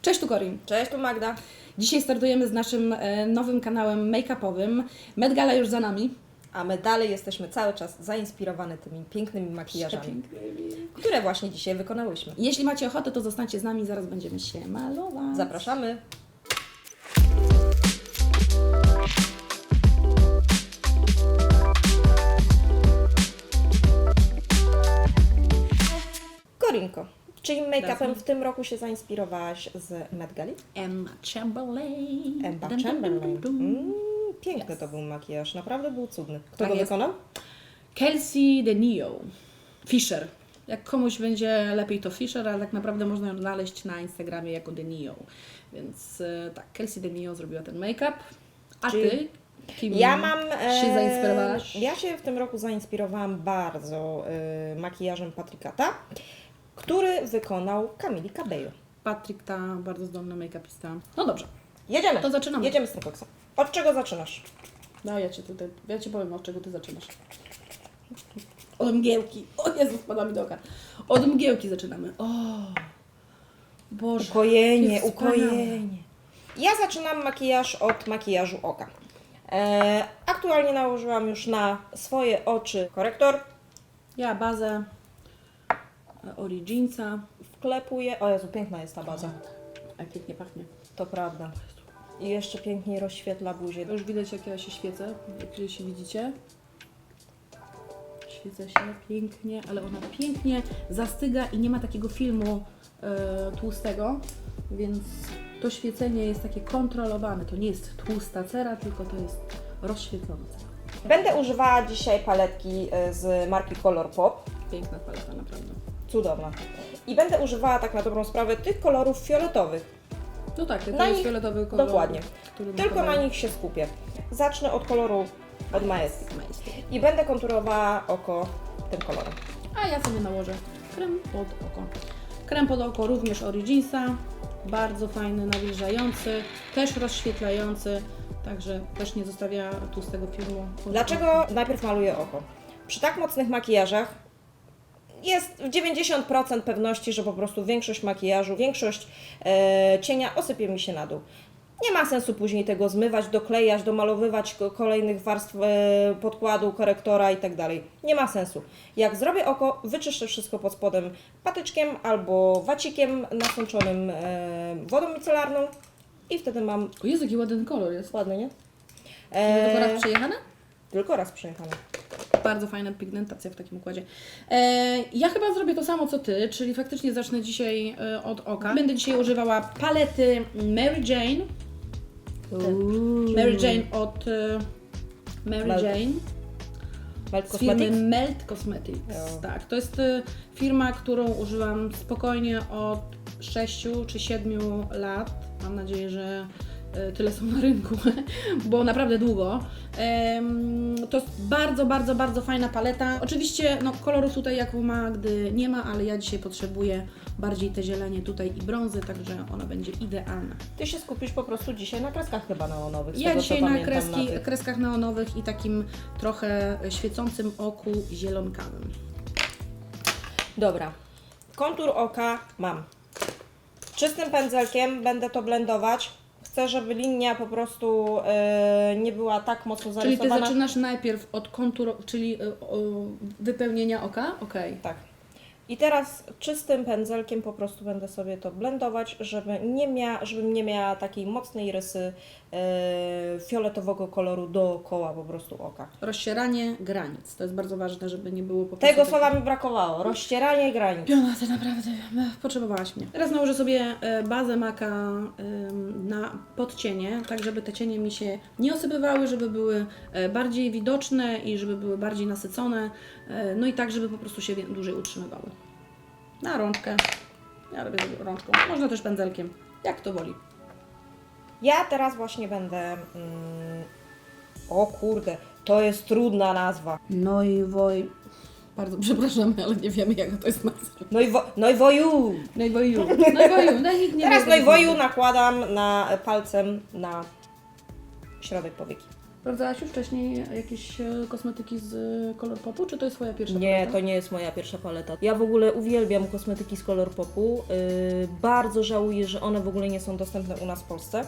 Cześć, tu Corin. Cześć, tu Magda. Dzisiaj startujemy z naszym nowym kanałem make-upowym. Met Gala już za nami. A my dalej jesteśmy cały czas zainspirowane tymi pięknymi makijażami, które właśnie dzisiaj wykonałyśmy. Jeśli macie ochotę, to zostańcie z nami, zaraz będziemy się malować. Zapraszamy. Korinko, czyim make-upem w tym roku się zainspirowałaś z Met Gali? Emma Chamberlain. Emma Dun, dun, Chamberlain. dun, dun, dun. Piękny to był makijaż, naprawdę był cudny. Kto Tak go jest. wykonał? Kelsey DeNio. Fisher. Jak komuś będzie lepiej, to Fisher, ale tak naprawdę można ją znaleźć na Instagramie jako DeNio. Więc tak, Kelsey DeNio zrobiła ten make-up. A Czyli Ty? Kim Ja mam. się zainspirowałaś? Ja się w tym roku zainspirowałam bardzo makijażem Patricata, który wykonał Camille Cabello. Patrick, ta bardzo zdolna make-upista. No dobrze, Jedziemy. to zaczynamy. Jedziemy z tym koksem. Od czego zaczynasz? No ja Ci powiem, od czego Ty zaczynasz. Od mgiełki. O Jezu, spada mi do oka. Od mgiełki zaczynamy. O, Boże. Ukojenie, jakie wspaniałe. ukojenie. Ja zaczynam makijaż od makijażu oka. Aktualnie nałożyłam już na swoje oczy korektor. Ja bazę Originsa. Wklepuję. O Jezu, piękna jest ta baza. Jak pięknie pachnie. To prawda. I jeszcze pięknie rozświetla buzię. To już widać, jak ja się świecę, jak się widzicie. Świecę się pięknie, ale ona pięknie zastyga i nie ma takiego filmu tłustego, więc to świecenie jest takie kontrolowane. To nie jest tłusta cera, tylko to jest rozświetlona cera. Będę używała dzisiaj paletki z marki Colourpop. Piękna paleta, naprawdę. Cudowna. I będę używała tak na dobrą sprawę tych kolorów fioletowych. No tak, to Na jest nich- fioletowy kolor. Dokładnie. Który Tylko na nich się skupię. Zacznę od koloru od Majesty. I będę konturowała oko tym kolorem. A ja sobie nałożę krem pod oko. Krem pod oko również Originsa. Bardzo fajny, nawilżający, też rozświetlający, także też nie zostawia tłustego filmu. Dlaczego najpierw maluję oko? Przy tak mocnych makijażach jest w 90% pewności, że po prostu większość makijażu, większość cienia osypie mi się na dół. Nie ma sensu później tego zmywać, doklejać, domalowywać kolejnych warstw podkładu, korektora i tak dalej. Nie ma sensu. Jak zrobię oko, wyczyszczę wszystko pod spodem patyczkiem albo wacikiem nasączonym wodą micelarną i wtedy mam O Jezu, jaki ładny kolor jest. ładny, nie? Tylko raz przejechane? Tylko raz przejechane. Bardzo fajna pigmentacja w takim układzie. Ja chyba zrobię to samo co Ty, czyli faktycznie zacznę dzisiaj od oka. Będę dzisiaj używała palety Mary Jane. Mary Jane od Mary Melt. Jane. Melt Z firmy Cosmetics? Melt Cosmetics. Jo. Tak, to jest firma, którą używam spokojnie od 6 czy 7 lat. Mam nadzieję, że tyle są na rynku, bo naprawdę długo. To jest bardzo, bardzo, bardzo fajna paleta. Oczywiście no, kolorów tutaj jak u Magdy nie ma, ale ja dzisiaj potrzebuję bardziej te zielenie tutaj i brązy, także ona będzie idealna. Ty się skupisz po prostu dzisiaj na kreskach chyba neonowych. z Ja tego, co dzisiaj na pamiętam tych. kreskach neonowych i takim trochę świecącym oku zielonkawym. Dobra, kontur oka mam. Czystym pędzelkiem będę to blendować. Chcę, żeby linia po prostu nie była tak mocno Czyli Ty zarysowana. zaczynasz najpierw od konturu, czyli wypełnienia oka? Okej. Tak. I teraz czystym pędzelkiem po prostu będę sobie to blendować, żebym nie miała takiej mocnej rysy fioletowego koloru dookoła po prostu oka. Rozcieranie granic. To jest bardzo ważne, żeby nie było po prostu Tego takich- słowa mi brakowało. Rozcieranie granic. Piona, Ty naprawdę potrzebowałaś mnie. Teraz nałożę sobie bazę Maka na podcienie, tak żeby te cienie mi się nie osypywały, żeby były bardziej widoczne i żeby były bardziej nasycone, no i tak, żeby po prostu się dłużej utrzymywały. Na rączkę. Ja robię to rączką. Można też pędzelkiem, jak to woli. Ja teraz właśnie będę... o kurde, to jest trudna nazwa. No i woj... Bardzo przepraszam, ale nie wiemy, jaka to jest nazwa. Nojwoju! No i woju. No i woju. No, nikt nie Teraz wie, nojwoju nakładam palcem na środek powieki. Sprawdzałaś już wcześniej jakieś kosmetyki z Colourpopu, czy to jest Twoja pierwsza Nie, paleta? to nie jest moja pierwsza paleta. Ja w ogóle uwielbiam kosmetyki z Colourpopu. Bardzo żałuję, że one w ogóle nie są dostępne u nas w Polsce.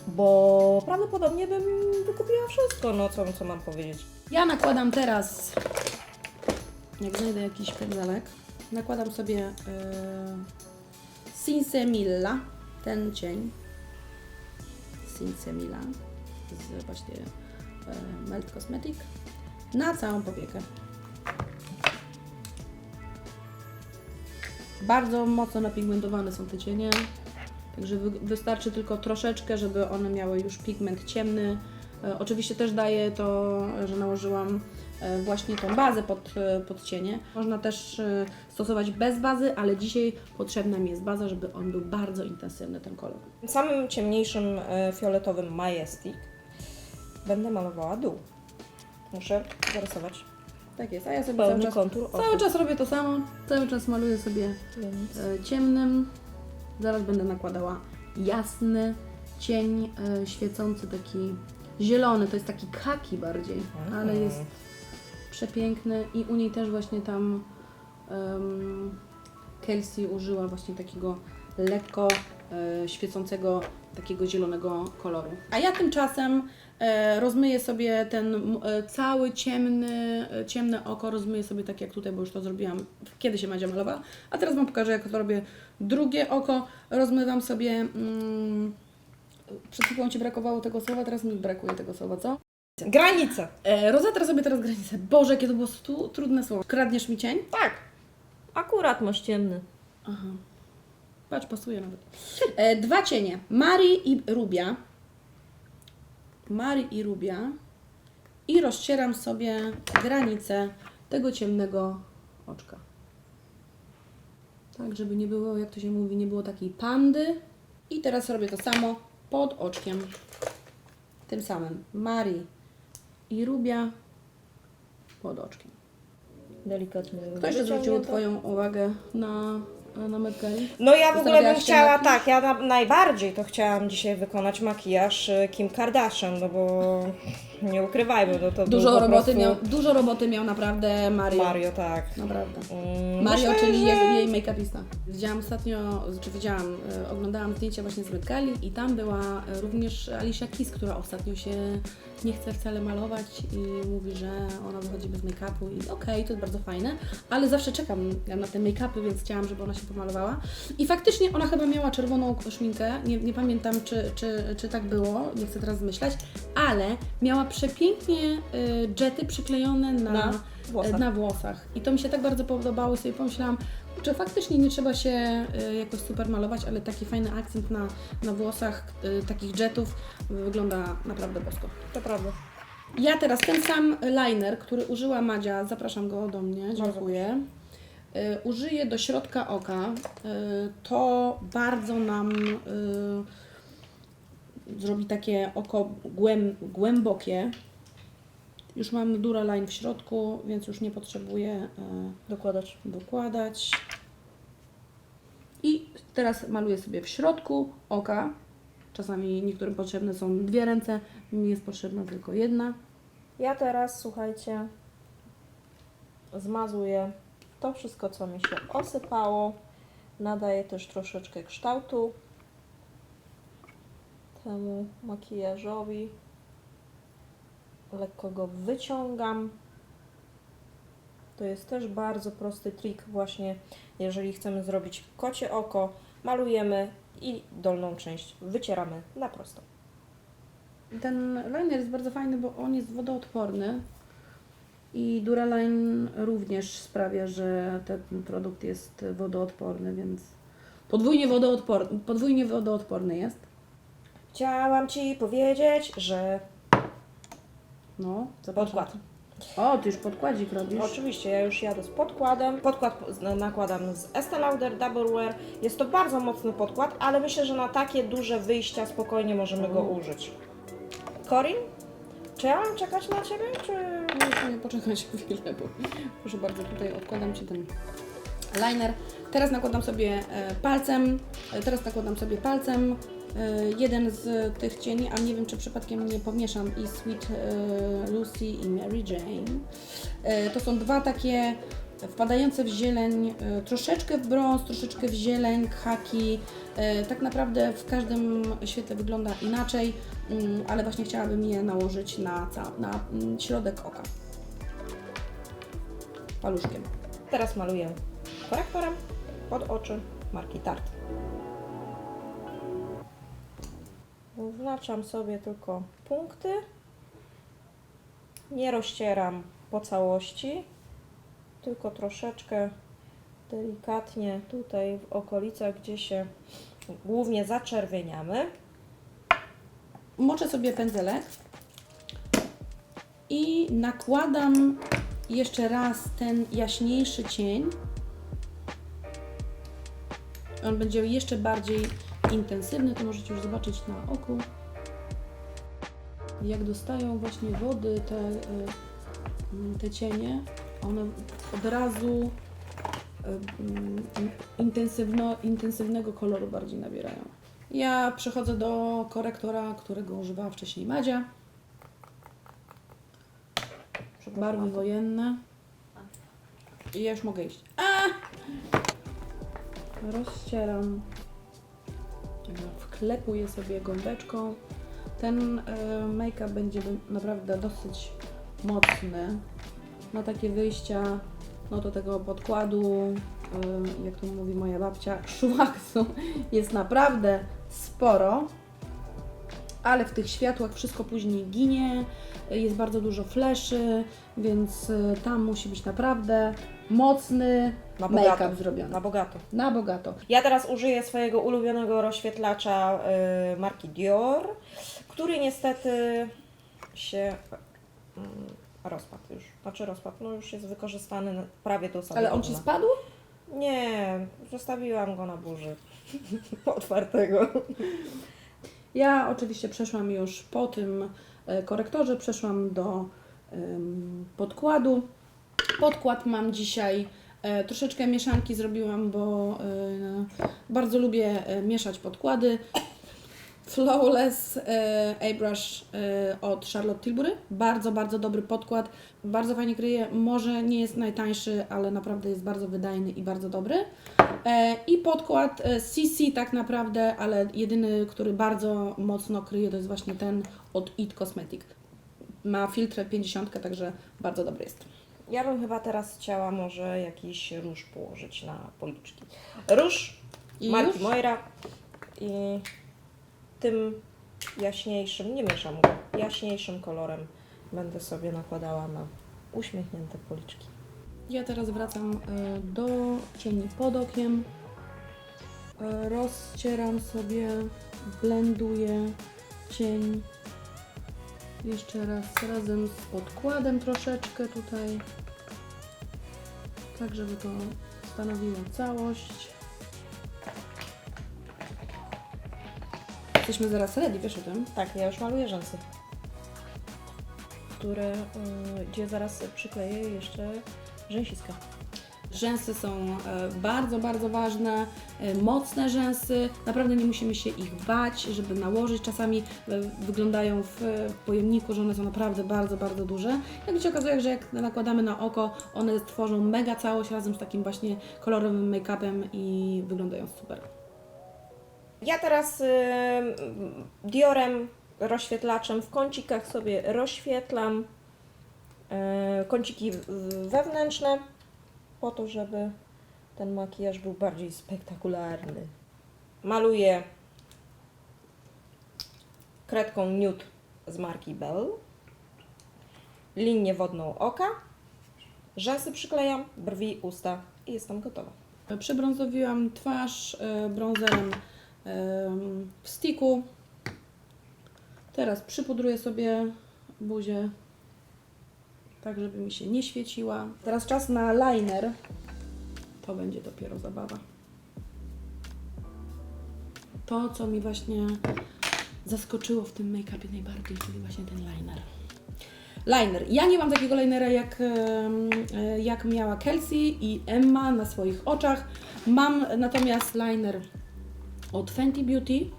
Bo prawdopodobnie bym wykupiła wszystko, no co mam powiedzieć. Ja nakładam teraz, jak znajdę jakiś pędzelek, nakładam sobie Sinsemilla, ten cień. Sinsemilla z właśnie Melt Cosmetic na całą powiekę. Bardzo mocno napigmentowane są te cienie, także wystarczy tylko troszeczkę, żeby one miały już pigment ciemny. Oczywiście też daje to, że nałożyłam właśnie tą bazę pod cienie. Można też stosować bez bazy, ale dzisiaj potrzebna mi jest baza, żeby on był bardzo intensywny, ten kolor. Samym ciemniejszym fioletowym Majestic będę malowała dół. Muszę zarysować Tak jest, a ja sobie pełny kontur cały oka. czas robię to samo, cały czas maluję sobie ciemnym. Zaraz będę nakładała jasny cień świecący, taki zielony, to jest taki kaki bardziej, ale jest przepiękny i u niej też właśnie tam Kelsey użyła właśnie takiego lekko świecącego, takiego zielonego koloru. A ja tymczasem rozmyję sobie ten cały ciemne oko, rozmyję sobie tak jak tutaj, bo już to zrobiłam, kiedy się Madzia malowała. A teraz Wam pokażę, jak to robię drugie oko. Rozmywam sobie, przed chwilą Ci brakowało tego słowa, teraz mi brakuje tego słowa, co? Granice! Rozetrę sobie teraz granicę. Boże, jakie to było trudne słowo. Kradniesz mi cień? Tak. Akurat masz ciemny. Aha. Patrz, pasuje nawet. Dwa cienie. Mari i Rubia. Mari i Rubia. I rozcieram sobie granicę tego ciemnego oczka. Tak, żeby nie było, jak to się mówi, nie było takiej pandy. I teraz robię to samo pod oczkiem. Tym samym. Mari i Rubia pod oczkiem. Delikatnie. Kto jeszcze zwrócił Twoją uwagę na Met Gali? No ja w ogóle bym Zastanawiałaś się chciała, nad tym? tak, ja najbardziej to chciałam dzisiaj wykonać makijaż Kim Kardashian, no bo nie ukrywajmy, no to Dużo był po roboty, prostu dużo roboty miał naprawdę Mario. Mario, tak. Naprawdę. Myślę, Mario, czyli że- jej make-upista. Oglądałam zdjęcia właśnie z Met Gali i tam była również Alicia Keys, która ostatnio się nie chce wcale malować i mówi, że ona wychodzi bez make-upu i okej, to jest bardzo fajne, ale zawsze czekam na te make-upy, więc chciałam, żeby ona się pomalowała. I faktycznie ona chyba miała czerwoną szminkę, nie pamiętam czy tak było, nie chcę teraz zmyślać, ale miała przepięknie dżety przyklejone na włosach. I to mi się tak bardzo podobało, sobie pomyślałam, że faktycznie nie trzeba się jakoś super malować, ale taki fajny akcent na włosach takich jetów wygląda naprawdę bosko. To prawda. Ja teraz ten sam liner, który użyła Madzia, zapraszam go do mnie, dziękuję. Użyję do środka oka. To bardzo nam zrobi takie oko głębokie. Już mam Duraline w środku, więc już nie potrzebuję dokładać. I teraz maluję sobie w środku oka. Czasami niektórym potrzebne są dwie ręce, mi jest potrzebna tylko jedna. Ja teraz, słuchajcie, zmazuję to wszystko, co mi się osypało. Nadaję też troszeczkę kształtu temu makijażowi. Lekko go wyciągam. To jest też bardzo prosty trik właśnie, jeżeli chcemy zrobić kocie oko, malujemy i dolną część wycieramy na prosto. Ten liner jest bardzo fajny, bo on jest wodoodporny i Duraline również sprawia, że ten produkt jest wodoodporny, więc podwójnie wodoodporny jest. Chciałam Ci powiedzieć, że No, podkład. O, Ty już podkładzik robisz. Oczywiście, ja już jadę z podkładem. Podkład nakładam z Estée Lauder Double Wear. Jest to bardzo mocny podkład, ale myślę, że na takie duże wyjścia spokojnie możemy go użyć. Corin, czy ja mam czekać na Ciebie, czy... Muszę poczekać chwilę, bo proszę bardzo, tutaj odkładam Ci ten liner. Teraz nakładam sobie palcem, jeden z tych cieni, a nie wiem, czy przypadkiem nie pomieszam i Sweet Lucy i Mary Jane. To są dwa takie wpadające w zieleń, troszeczkę w brąz, troszeczkę w zieleń, khaki. Tak naprawdę w każdym świetle wygląda inaczej, ale właśnie chciałabym je nałożyć na środek oka. Paluszkiem. Teraz maluję korektorem pod oczy marki Tarte. Wyznaczam sobie tylko punkty. Nie rozcieram po całości, tylko troszeczkę delikatnie tutaj w okolicach, gdzie się głównie zaczerwieniamy. Moczę sobie pędzelek i nakładam jeszcze raz ten jaśniejszy cień. On będzie jeszcze bardziej intensywny, to możecie już zobaczyć na oku. Jak dostają właśnie wody te cienie, one od razu intensywnego koloru bardziej nabierają. Ja przechodzę do korektora, którego używała wcześniej Madzia. Barwy wojenne. I ja już mogę iść. Rozcieram. Wklepuję sobie gąbeczką. Ten make-up będzie naprawdę dosyć mocny. Na takie wyjścia, no do tego podkładu, jak to mówi moja babcia, szłaksu jest naprawdę sporo. Ale w tych światłach wszystko później ginie, jest bardzo dużo fleszy, więc tam musi być naprawdę mocny make-up zrobiony. Na bogato. Na bogato. Ja teraz użyję swojego ulubionego rozświetlacza marki Dior, który niestety się rozpadł już. Znaczy rozpadł, no już jest wykorzystany prawie do samego Ale on Ci dna. spadł? Nie, zostawiłam go na burzy otwartego. Ja oczywiście przeszłam już po tym korektorze, przeszłam do podkładu. Podkład mam dzisiaj, troszeczkę mieszanki zrobiłam, bo bardzo lubię mieszać podkłady. Flawless Airbrush od Charlotte Tilbury. Bardzo, bardzo dobry podkład. Bardzo fajnie kryje. Może nie jest najtańszy, ale naprawdę jest bardzo wydajny i bardzo dobry. I podkład CC tak naprawdę, ale jedyny, który bardzo mocno kryje, to jest właśnie ten od It Cosmetic. Ma filtr 50, także bardzo dobry jest. Ja bym chyba teraz chciała może jakiś róż położyć na policzki. Róż marki Moira i tym jaśniejszym, nie mieszam go, jaśniejszym kolorem będę sobie nakładała na uśmiechnięte policzki. Ja teraz wracam do cieni pod okiem. Rozcieram sobie, blenduję cień. Jeszcze raz razem z podkładem troszeczkę tutaj. Tak, żeby to stanowiło całość. Jesteśmy zaraz ready, wiesz o tym? Tak, ja już maluję rzęsy, które, gdzie zaraz przykleję jeszcze rzęsiska. Rzęsy są bardzo, bardzo ważne, mocne rzęsy, naprawdę nie musimy się ich bać, żeby nałożyć. Czasami wyglądają w pojemniku, że one są naprawdę bardzo, bardzo duże. Jak się okazuje, że jak nakładamy na oko, one tworzą mega całość razem z takim właśnie kolorowym make-upem i wyglądają super. Ja teraz Diorem rozświetlaczem w kącikach sobie rozświetlam kąciki wewnętrzne, po to, żeby ten makijaż był bardziej spektakularny. Maluję kredką Nude z marki Belle, linię wodną oka, rzęsy przyklejam, brwi, usta i jestem gotowa. Przybrązowiłam twarz brązerem w sticku. Teraz przypudruję sobie buzię, tak żeby mi się nie świeciła. Teraz czas na liner. To będzie dopiero zabawa. To, co mi właśnie zaskoczyło w tym make-upie najbardziej, czyli właśnie ten liner. Liner. Ja nie mam takiego linera jak miała Kelsey i Emma na swoich oczach. Mam natomiast liner od Fenty Beauty.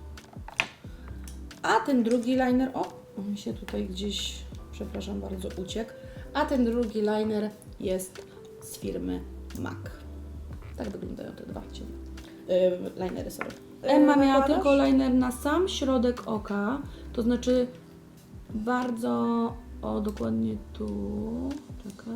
A ten drugi liner, on mi się tutaj gdzieś, przepraszam bardzo, uciekł. A ten drugi liner jest z firmy MAC. Tak wyglądają te dwa linery, sorry. Emma miała Nakładasz? tylko liner na sam środek oka, to znaczy bardzo, dokładnie tu, czekaj.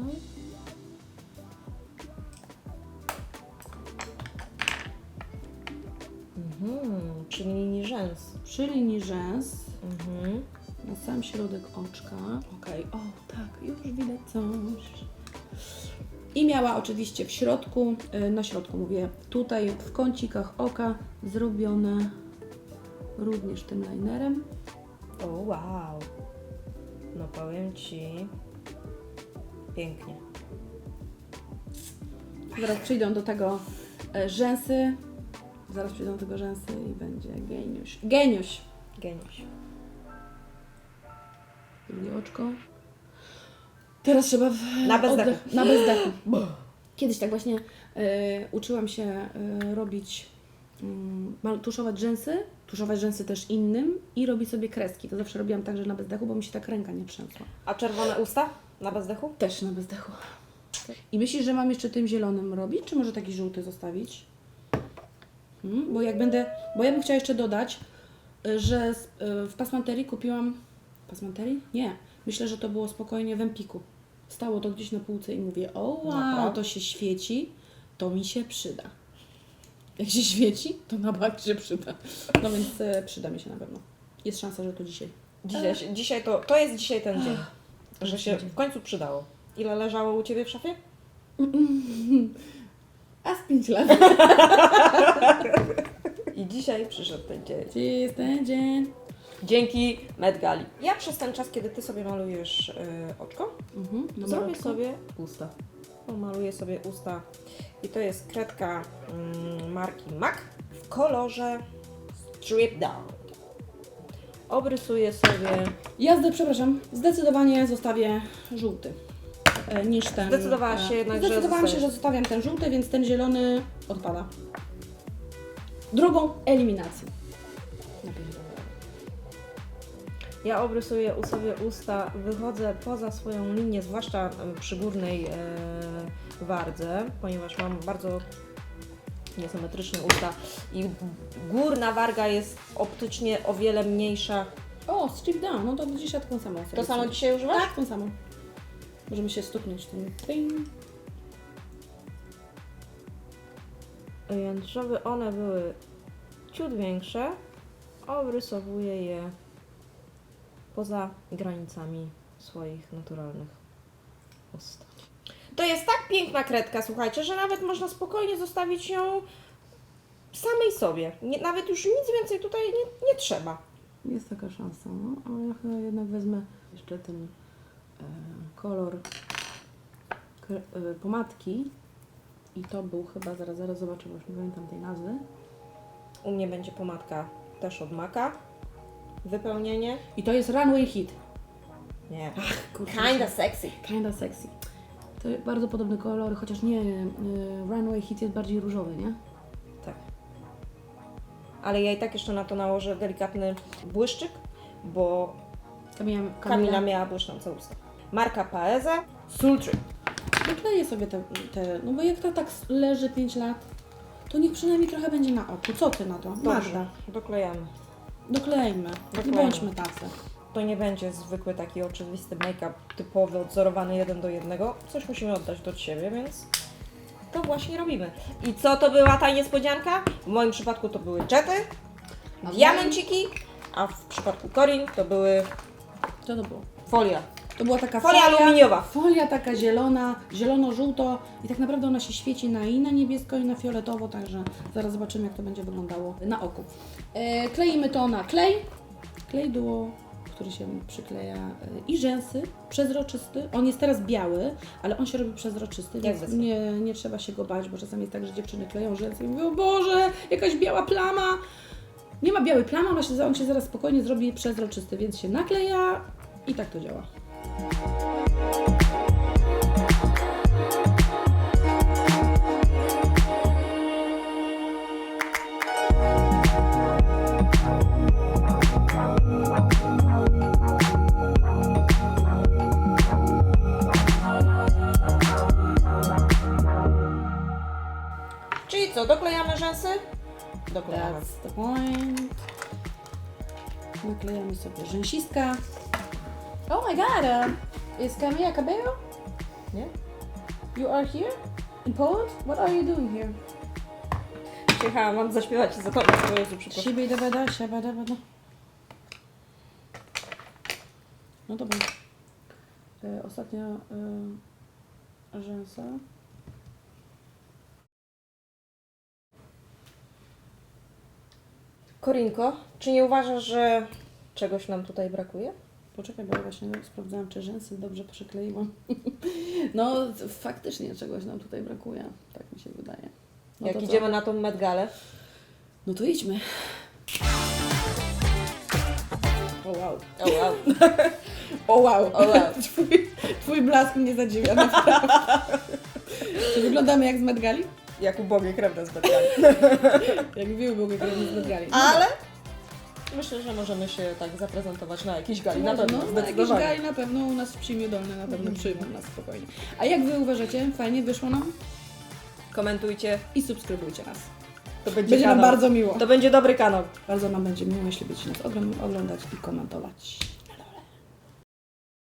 Przy linii rzęs. Przy linii rzęs, Mhm. na sam środek oczka. Okej, o tak, już widać coś. I miała oczywiście w środku, na środku mówię, tutaj w kącikach oka zrobione również tym linerem. O wow. No powiem Ci, pięknie. Zaraz przyjdą do tego rzęsy. Zaraz przyjdą do tego rzęsy i będzie geniusz. Geniusz! Geniusz. Drugie oczko. Teraz trzeba Na bezdechu. na bezdechu. Kiedyś tak właśnie uczyłam się robić, tuszować rzęsy też innym i robić sobie kreski. To zawsze robiłam tak, że na bezdechu, bo mi się tak ręka nie trzęsła. A czerwone usta na bezdechu? Też na bezdechu. I myślisz, że mam jeszcze tym zielonym robić, czy może taki żółty zostawić? Bo ja bym chciała jeszcze dodać, że w Passementerie kupiłam... Passementerie? Nie. Myślę, że to było spokojnie w Empiku. Stało to gdzieś na półce i mówię, o wow, Naprawdę? to się świeci, to mi się przyda. Jak się świeci, to na bank się przyda. No więc przyda mi się na pewno. Jest szansa, że to dzisiaj. Dzisiaj to jest dzisiaj ten dzień, że się w końcu przydało. Ile leżało u Ciebie w szafie? A z 5 lat. I dzisiaj przyszedł ten dzień. Gdzie jest ten dzień? Dzięki Met Gali. Ja przez ten czas, kiedy Ty sobie malujesz oczko, No zrobię malutko. sobie usta. Maluję sobie usta. I to jest kredka marki MAC w kolorze Strip Down. Obrysuję sobie. Przepraszam, zdecydowanie zostawię żółty niż ten. Zdecydowałaś się jednak, że Zdecydowałam się, zostajesz. że zostawiam ten żółty, więc ten zielony odpada. Drugą eliminację. Ja obrysuję sobie usta, wychodzę poza swoją linię, zwłaszcza przy górnej wardze, ponieważ mam bardzo niesymetryczne usta i górna warga jest optycznie o wiele mniejsza. O, strip down, no to dzisiaj taką samą sobie. To samo dzisiaj używasz? Tak, tą samą. Możemy się stuknąć tym. Ting. Więc żeby one były ciut większe, obrysowuję je poza granicami swoich naturalnych ust. To jest tak piękna kredka, słuchajcie, że nawet można spokojnie zostawić ją samej sobie. Nawet już nic więcej tutaj nie trzeba. Jest taka szansa, no, ale ja chyba jednak wezmę jeszcze ten kolor pomadki i to był chyba, zaraz zobaczę, bo już nie pamiętam tej nazwy. U mnie będzie pomadka też od MAC'a. Wypełnienie. I to jest Runway Hit. Nie. Kurczę, Kinda sexy. Kinda sexy. To bardzo podobne kolory, chociaż nie, Runway Hit jest bardziej różowy, nie? Tak. Ale ja i tak jeszcze na to nałożę delikatny błyszczyk, bo Kamila miała błyszczące usta. Marka Paese Sultry. Dokleję sobie no bo jak to tak leży 5 lat, to niech przynajmniej trochę będzie na oku. Co Ty na to? Magda, Dobrze, doklejamy. doklejmy. Nie Doklejmy. bądźmy tacy. To nie będzie zwykły taki oczywisty make-up typowy, odzorowany 1:1. Coś musimy oddać do siebie, więc to właśnie robimy. I co to była ta niespodzianka? W moim przypadku to były dżety, A w diamenciki, a w przypadku Corin to były Co to było? folia. To była taka Folia aluminiowa. Folia taka zielona, zielono-żółto i tak naprawdę ona się świeci i na niebiesko, i na fioletowo, także zaraz zobaczymy, jak to będzie wyglądało na oku. Kleimy to na klej duo, który się przykleja i rzęsy, przezroczysty. On jest teraz biały, ale on się robi przezroczysty, więc zwykle. nie trzeba się go bać, bo czasami jest tak, że dziewczyny kleją rzęsy i mówią, o Boże, jakaś biała plama. Nie ma białej plamy, on się zaraz spokojnie zrobi przezroczysty, więc się nakleja i tak to działa. Czyli co, doklejamy rzęsy? Doklejamy. That's the point. Naklejamy sobie rzęsistka. Oh my god, is Camila Cabello? Nie? You are here? In Poland? What are you doing here? Przyjechałam wam zaśpiewać i zapomnieć o Jezu, przepraszam. Siebie dabada, siabada, bada. No dobra. Ostatnia rzęsa. Korinko, czy nie uważasz, że czegoś nam tutaj brakuje? Poczekaj, bo ja właśnie sprawdzałam, czy rzęsy dobrze przykleiłam. No, faktycznie czegoś nam tutaj brakuje. Tak mi się wydaje. No Jak to co? idziemy na tą Met Galę? No to idźmy. O wow. O wow. O wow. O wow. Twój blask mnie zadziwia, naprawdę. Czy wyglądamy jak z Met Gali? Jak ubogie krewne z Met Gali. Jak wy były z Met Gali. Ale myślę, że możemy się tak zaprezentować na jakiejś gali. Na pewno, No, na jakiejś zdecydowanie. gali na pewno u nas w Psimie Dolne na pewno przyjmą nas spokojnie. A jak wy uważacie? Fajnie wyszło nam? Komentujcie. I subskrybujcie nas. To będzie Będzie nam kanał. bardzo miło. To będzie dobry kanał. Bardzo nam będzie miło, jeśli będziecie nas oglądać i komentować.